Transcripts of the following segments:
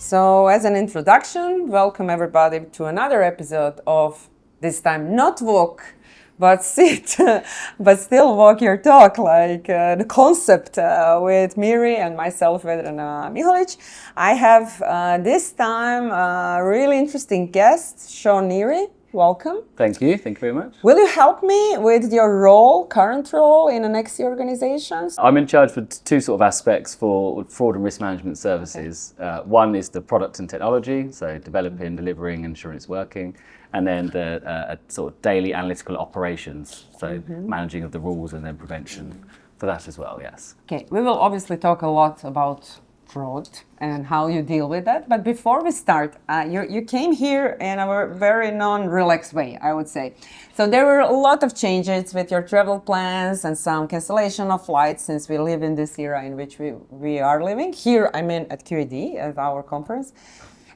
So as an introduction, welcome everybody to another episode of, this time not walk, but sit, but still walk your talk, like the concept with Neary and myself, Vedrana Miholić. I have this time a really interesting guest, Sean Neary. Welcome. Thank you very much. Will you help me with your role, current role in the Nexi organizations? I'm in charge for two sort of aspects for fraud and risk management services. Okay. One is the product and technology, so developing, delivering, ensuring it's working. And then the sort of daily analytical operations, so managing of the rules and then prevention for that as well, yes. Okay, we will obviously talk a lot about fraud and how you deal with that. But before we start, you came here in a very non-relaxed way, I would say. So there were a lot of changes with your travel plans and some cancellation of flights since we live in this era in which we are living. Here, I mean at QED, at our conference.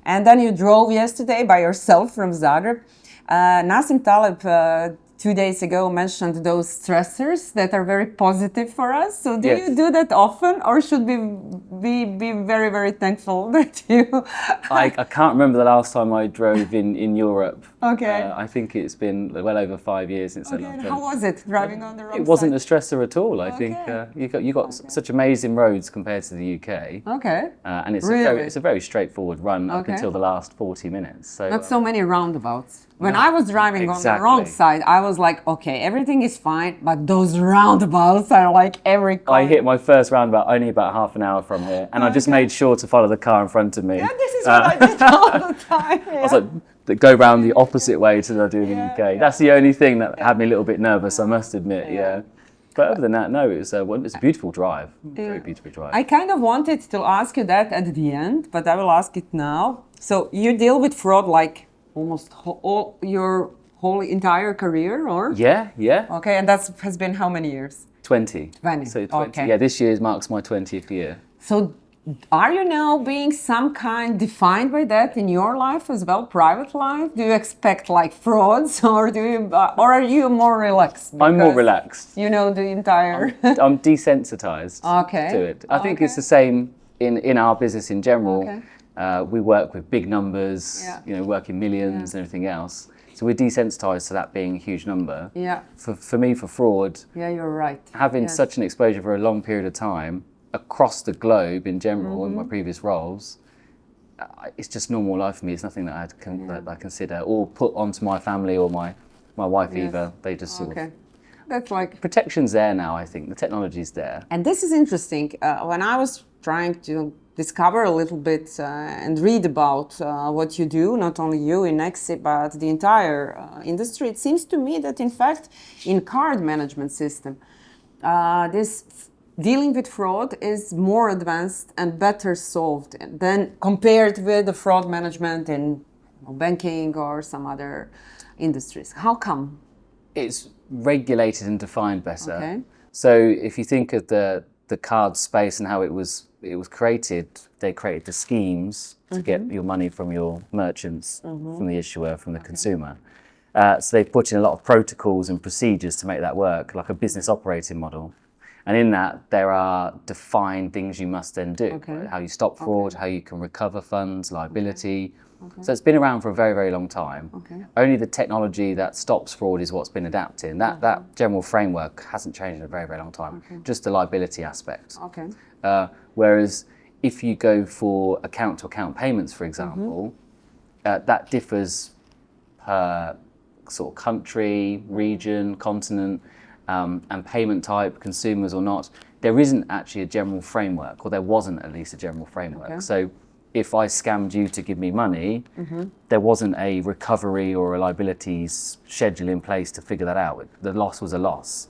And then you drove yesterday by yourself from Zadar. Nassim Taleb 2 days ago mentioned those stressors that are very positive for us. So do you do that often, or should we be very, very thankful that you... I can't remember the last time I drove in Europe. Okay. I think it's been well over 5 years since Okay, and how was it, driving on the road? It wasn't a stressor at all. I think you got such amazing roads compared to the UK. Okay. And it's, really? it's a very straightforward run up until the last 40 minutes. So, not so many roundabouts. When I was driving on the wrong side, I was like, okay, everything is fine, but those roundabouts are like every car. I hit my first roundabout only about half an hour from here, and I just made sure to follow the car in front of me. Yeah, this is what I did all the time. Yeah. I was like, go round the opposite way to what I do in the UK. Yeah. That's the only thing that had me a little bit nervous, I must admit, yeah. But other than that, no, it's a beautiful drive, very beautiful drive. I kind of wanted to ask you that at the end, but I will ask it now. So you deal with fraud like almost your whole entire career, or? Yeah. Okay, and that has been how many years? 20. 20. So 20. Okay. Yeah, this year marks my 20th year. So are you now being some kind defined by that in your life as well, private life? Do you expect like frauds, or or are you more relaxed? I'm more relaxed. You know the entire... I'm desensitized to it. I think it's the same in our business in general. Okay. We work with big numbers, work in millions and everything else. So we're desensitized to that being a huge number. Yeah. For me, for fraud, you're right. Having such an exposure for a long period of time across the globe in general in my previous roles, it's just normal life for me. It's nothing that I consider or put onto my family or my wife either. They just sort of... That's like... Protection's there now, I think. The technology's there. And this is interesting. When I was trying to discover a little bit and read about what you do, not only you in Nexi, but the entire industry, it seems to me that in fact in card management system, this dealing with fraud is more advanced and better solved than compared with the fraud management in banking or some other industries. How come? It's regulated and defined better. Okay. So if you think of the card space and how it was created, they created the schemes to get your money from your merchants, from the issuer, from the consumer. So they put in a lot of protocols and procedures to make that work, like a business operating model. And in that, there are defined things you must then do. Right? How you stop fraud, how you can recover funds, liability. So it's been around for a very, very long time. Only the technology that stops fraud is what's been adapted. That general framework hasn't changed in a very, very long time. Just the liability aspect. Whereas if you go for account-to-account payments, for example, that differs per sort of country, region, continent, and payment type, consumers or not. There isn't actually a general framework, or there wasn't at least a general framework. So if I scammed you to give me money, there wasn't a recovery or a liabilities schedule in place to figure that out. The loss was a loss.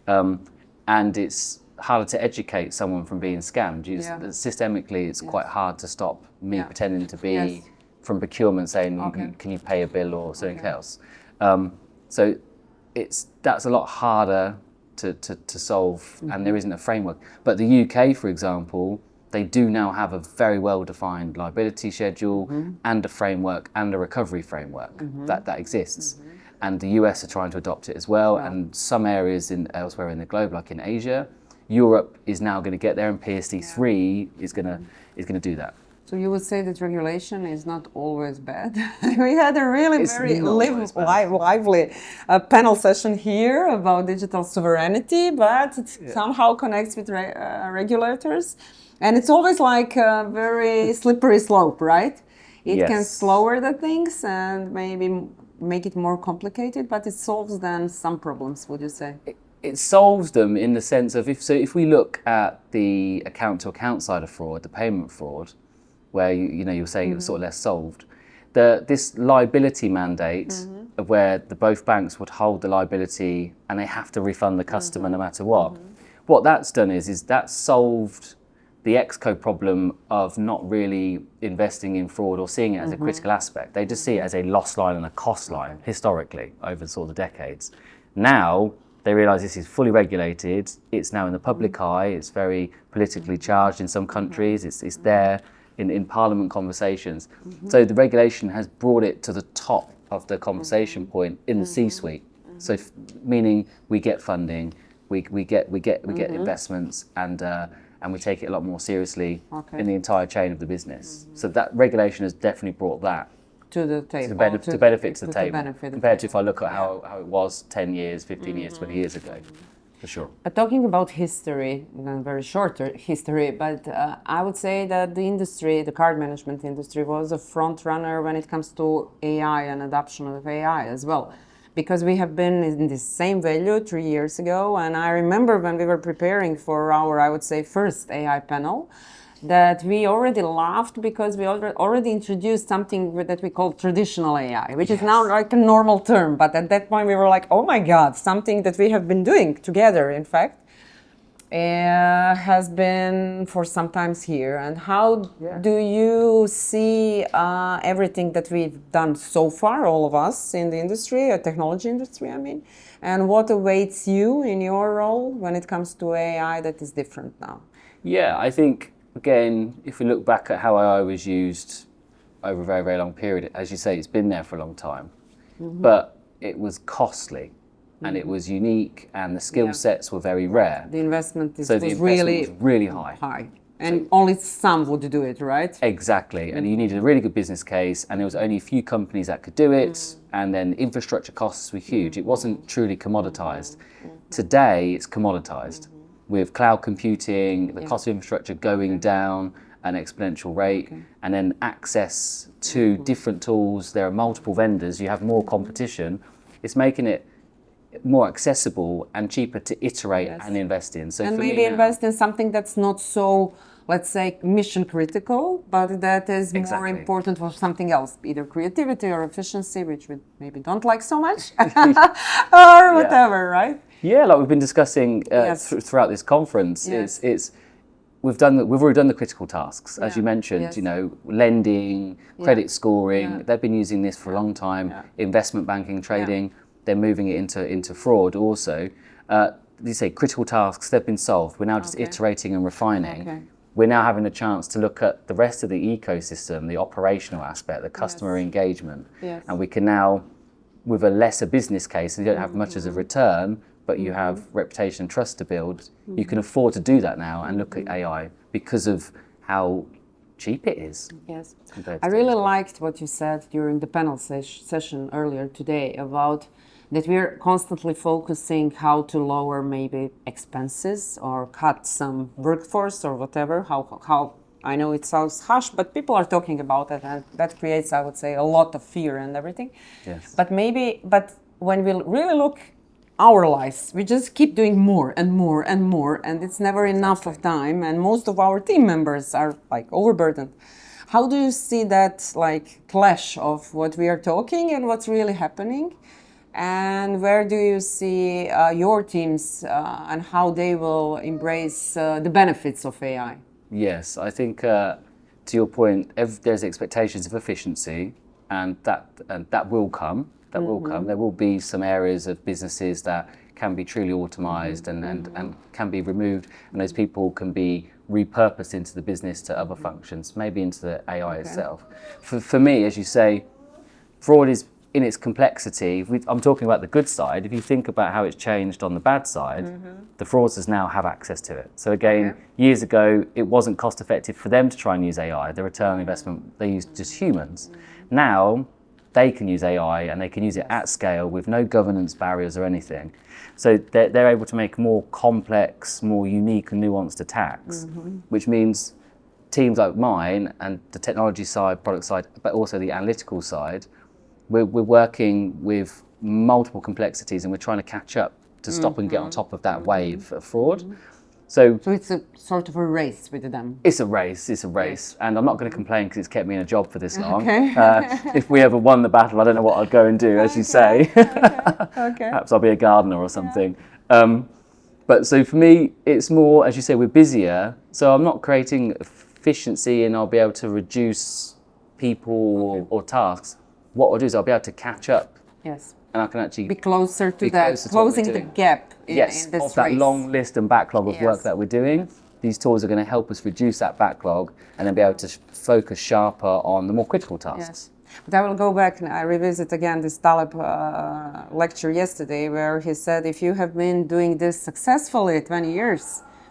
And it's harder to educate someone from being scammed. Systemically, it's quite hard to stop me pretending to be from procurement saying, can you pay a bill or something else? So that's a lot harder to solve, and there isn't a framework. But the UK, for example, they do now have a very well-defined liability schedule and a framework and a recovery framework that exists. And the US are trying to adopt it as well. And some areas elsewhere in the globe, like in Asia, Europe is now going to get there, and PSD3 is going to do that. So you would say that regulation is not always bad. We had a really It's very not always bad. lively panel session here about digital sovereignty, but it somehow connects with regulators. And it's always like a very slippery slope, right? It can slower the things and maybe make it more complicated, but it solves then some problems, would you say? It solves them in the sense of if we look at the account-to-account side of fraud, the payment fraud, where you're saying it's sort of less solved, this liability mandate of where both banks would hold the liability and they have to refund the customer no matter what. What that's done is that's solved the Exco problem of not really investing in fraud or seeing it as a critical aspect. They just see it as a loss line and a cost line historically over sort of decades. Now they realise this is fully regulated. It's now in the public eye. It's very politically charged in some countries. It's there in parliament conversations. So the regulation has brought it to the top of the conversation point in the C-suite. So meaning we get funding, we get investments, and we take it a lot more seriously in the entire chain of the business. So that regulation has definitely brought that to the table, to benefit to the table, compared to if I look at how it was 10 years, 15 years, 20 years ago, for sure. But talking about history, very short history, but I would say that the industry, the card management industry, was a front runner when it comes to AI and adoption of AI as well. Because we have been in the same value 3 years ago, and I remember when we were preparing for our, I would say, first AI panel, that we already laughed because we already introduced something that we call traditional AI, which is now like a normal term. But at that point we were like, oh my God, something that we have been doing together, in fact, has been for some times here. And how do you see everything that we've done so far, all of us in the industry, technology industry, I mean, and what awaits you in your role when it comes to AI that is different now? Yeah, I think, again, if we look back at how AI was used over a very, very long period, as you say, it's been there for a long time, but it was costly and it was unique and the skill sets were very rare. The investment was really high. And only some would do it, right? Exactly. And you needed a really good business case, and there was only a few companies that could do it, and then infrastructure costs were huge. It wasn't truly commoditized. Today, it's commoditized. With cloud computing, the cost of infrastructure going down an exponential rate, and then access to different tools. There are multiple vendors, you have more competition. It's making it more accessible and cheaper to iterate and invest in. So and maybe invest in something that's not so, let's say, mission critical, but that is more important for something else, either creativity or efficiency, which we maybe don't like so much, or whatever, right? Yeah, like we've been discussing throughout this conference, we've already done the critical tasks, as you mentioned. You know, lending, credit scoring. They've been using this for a long time. Investment banking, trading. They're moving it into fraud also. You say critical tasks, they've been solved. We're now just iterating and refining. We're now having a chance to look at the rest of the ecosystem, the operational aspect, the customer engagement. And we can now, with a lesser business case, and you don't have much as a return, but you have reputation and trust to build, you can afford to do that now and look at AI because of how cheap it is. Yes. I really liked what you said during the panel session earlier today about that we're constantly focusing how to lower maybe expenses or cut some workforce or whatever. How I know it sounds harsh, but people are talking about it, and that creates, I would say, a lot of fear and everything. But when we really look our lives, we just keep doing more and more and more, and it's never enough of time, and most of our team members are like overburdened. How do you see that like clash of what we are talking and what's really happening? And where do you see your teams and how they will embrace the benefits of AI? Yes, I think to your point, there's expectations of efficiency, and that will come. That will come. There will be some areas of businesses that can be truly automized and can be removed, and those people can be repurposed into the business to other functions, maybe into the AI itself. For me, as you say, fraud is in its complexity, I'm talking about the good side. If you think about how it's changed on the bad side, the fraudsters now have access to it. So again, years ago, it wasn't cost effective for them to try and use AI. The return on investment, they used just humans. Now, they can use AI and they can use it at scale with no governance barriers or anything. So they're able to make more complex, more unique and nuanced attacks, which means teams like mine and the technology side, product side, but also the analytical side, we're working with multiple complexities and we're trying to catch up to stop and get on top of that wave of fraud. So it's a sort of a race with them. It's a race, and I'm not going to complain because it's kept me in a job for this long. Okay. If we ever won the battle, I don't know what I'd go and do, as you say. Okay. Perhaps I'll be a gardener or something. But so for me, it's more, as you say, we're busier, so I'm not creating efficiency and I'll be able to reduce people or tasks. What I'll do is I'll be able to catch up. Yes. And I can actually be closer to that, closing the gap in this of that long list and backlog of work that we're doing. These tools are going to help us reduce that backlog and then be able to focus sharper on the more critical tasks. Yes. But I will go back and I revisit again this Taleb lecture yesterday where he said if you have been doing this successfully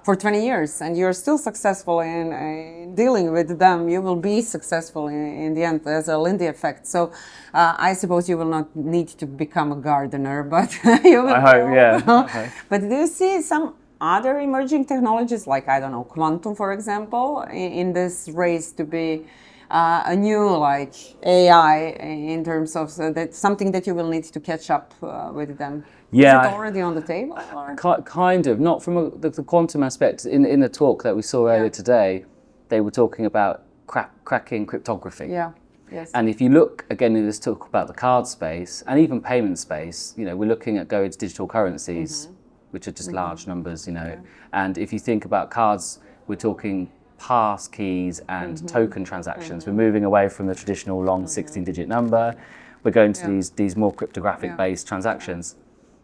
for 20 years and you're still successful in dealing with them, you will be successful in the end. There's a Lindy effect. So I suppose you will not need to become a gardener, but you will. I hope, yeah. Okay. But do you see some other emerging technologies like, I don't know, quantum, for example, in this race to be a new like AI in terms of that something that you will need to catch up with them? Yeah. Is it already on the table? Or? Kind of, not from the quantum aspect. In the talk that we saw earlier today, they were talking about cracking cryptography. Yeah. Yes. And if you look, again, in this talk about the card space and even payment space, we're looking at going to digital currencies, which are just large numbers, And if you think about cards, we're talking pass keys and token transactions. We're moving away from the traditional long 16-digit number. We're going to these more cryptographic-based transactions.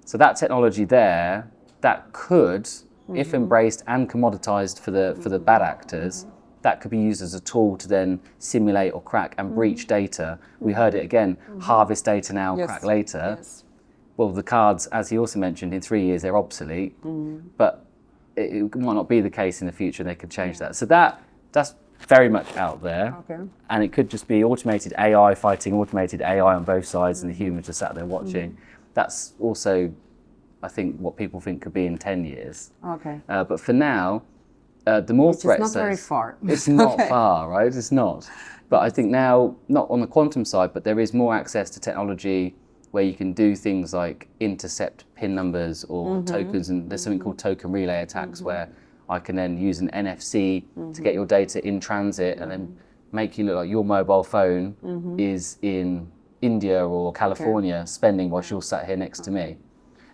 So that technology there, that could, if embraced and commoditized for the bad actors, that could be used as a tool to then simulate or crack and breach data. We heard it again, harvest data now, crack later. Yes. Well, the cards, as he also mentioned, in 3 years they're obsolete, but it might not be the case in the future. They could change that. So that's very much out there, and it could just be automated AI fighting automated AI on both sides, and the humans just sat there watching. That's also, I think, what people think could be in 10 years. Okay. But for now, the more threats... It's not very far. It's not far, right? It's not. But I think now, not on the quantum side, but there is more access to technology where you can do things like intercept PIN numbers or tokens, and there's something called token relay attacks where I can then use an NFC to get your data in transit and then make you look like your mobile phone is in India or California spending while you're sat here next to me.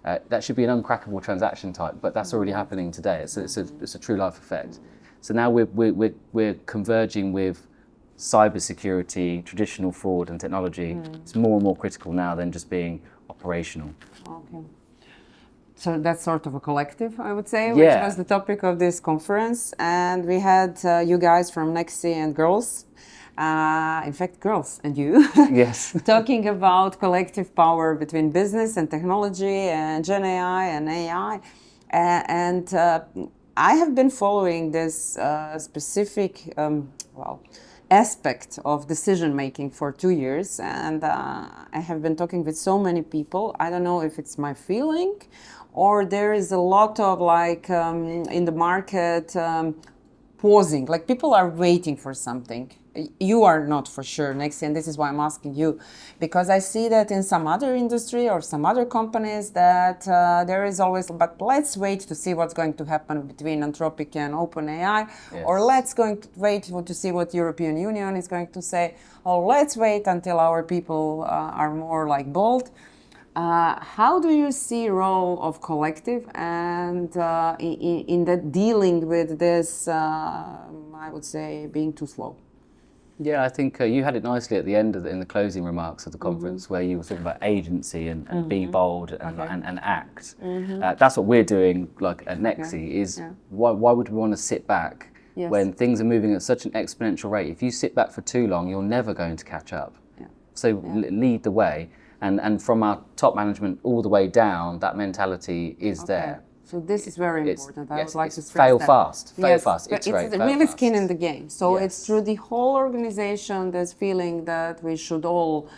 That should be an uncrackable transaction type, but that's already happening today. It's a true life effect. So now we're converging with cybersecurity, traditional fraud and technology. It's more and more critical now than just being operational. Okay. So that's sort of a collective, I would say, which was the topic of this conference. And we had you guys from Nexi and girls. In fact, girls and you, talking about collective power between business and technology and Gen AI and AI. And I have been following this specific, aspect of decision making for 2 years. And I have been talking with so many people. I don't know if it's my feeling or there is a lot of in the market pausing, like people are waiting for something. You are not for sure, Nexi, and this is why I'm asking you, because I see that in some other industry or some other companies that there is always, but let's wait to see what's going to happen between Anthropic and OpenAI, or let's wait to see what European Union is going to say, or let's wait until our people are more bold. How do you see role of collective and in the dealing with this, I would say, being too slow? Yeah, I think you had it nicely at the end in the closing remarks of the conference where you were talking about agency and be bold and act. That's what we're doing at Nexi is why would we want to sit back when things are moving at such an exponential rate? If you sit back for too long, you're never going to catch up. So lead the way. And from our top management all the way down, that mentality is there. So this is very important. I would like to stress fail that. fast, Yes, iterate, it's fail really fast. skin in the game. So it's through the whole organization this feeling that we should all.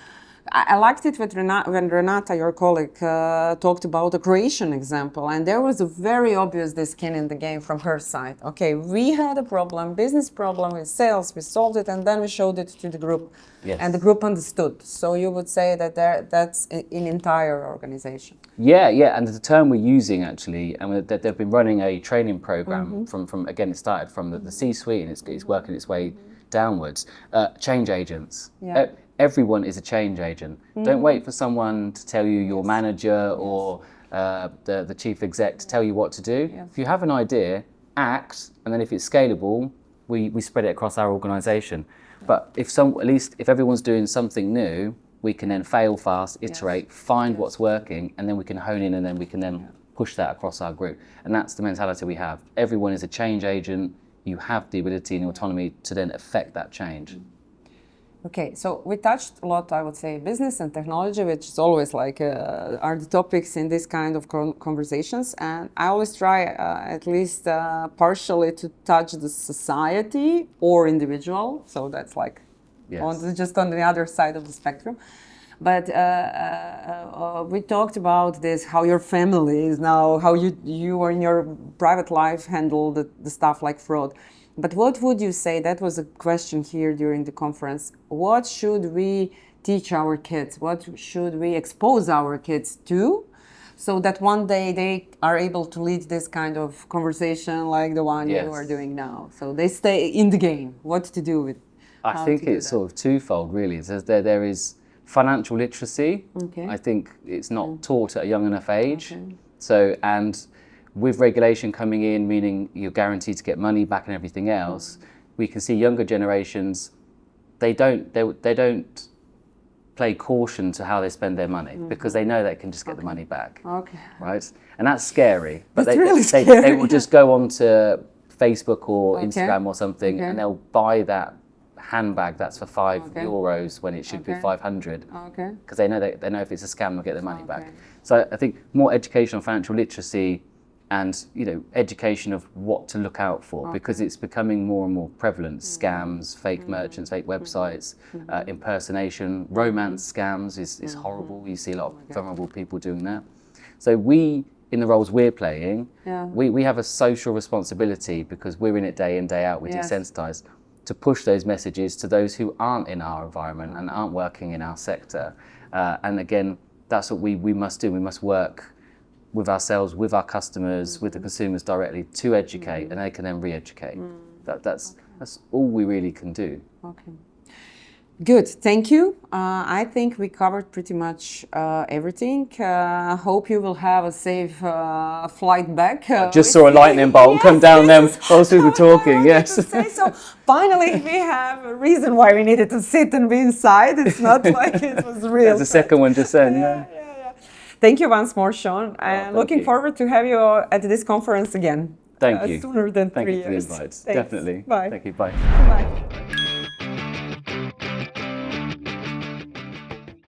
I liked it when Renata, your colleague, talked about the Croatian example, and there was a very obvious this skin in the game from her side. Okay, we had a problem, business problem with sales, we solved it, and then we showed it to the group, and the group understood. So you would say that that's in entire organization. Yeah, and the term we're using actually, and that they've been running a training program from again, it started from the C-suite and it's working its way downwards. Change agents. Yeah. Everyone is a change agent. Don't wait for someone to tell you, your manager or the chief exec to tell you what to do. If you have an idea, act, and then if it's scalable, we spread it across our organization. But at least if everyone's doing something new, we can then fail fast, iterate, find what's working, and then we can hone in, and then we can then push that across our group. And that's the mentality we have. Everyone is a change agent. You have the ability and autonomy to then affect that change. Okay, so we touched a lot, I would say, business and technology, which is always like are the topics in this kind of conversations. And I always try at least partially to touch the society or individual. So that's like just on the other side of the spectrum. But we talked about this, how your family is now, how you in your private life handle the stuff like fraud. But what would you say, that was a question here during the conference, what should we teach our kids? What should we expose our kids to so that one day they are able to lead this kind of conversation like the one you are doing now? So they stay in the game. What to do with I think it's sort of twofold, really. There is financial literacy. I think it's not taught at a young enough age. So, and with regulation coming in, meaning you're guaranteed to get money back and everything else, we can see younger generations, they don't play caution to how they spend their money because they know they can just get the money back. Right? And that's scary. But they will just go on to Facebook or Instagram or something and they'll buy that handbag that's for €5 when it should be 500 because they know if it's a scam they'll get their money back. So I think more education on financial literacy and education of what to look out for because it's becoming more and more prevalent. Scams, fake merchants, fake websites, impersonation, romance scams is horrible. You see a lot of vulnerable people doing that. So we, in the roles we're playing, we have a social responsibility because we're in it day in, day out, we're desensitized, to push those messages to those who aren't in our environment and aren't working in our sector. And again, that's what we must do. We must work with ourselves, with our customers, with the consumers directly to educate, and they can then re-educate. That's all we really can do. Okay. Good, thank you. I think we covered pretty much everything. Hope you will have a safe flight back. I just saw a lightning bolt come down them whilst we were talking, So finally we have a reason why we needed to sit and be inside. It's not like it was real. There's a second one just then, Thank you once more, Sean. I'm looking forward to have you at this conference again. Thank you. Sooner than 3 years. Thank you for the invites. Definitely. Bye. Thank you. Bye. Bye.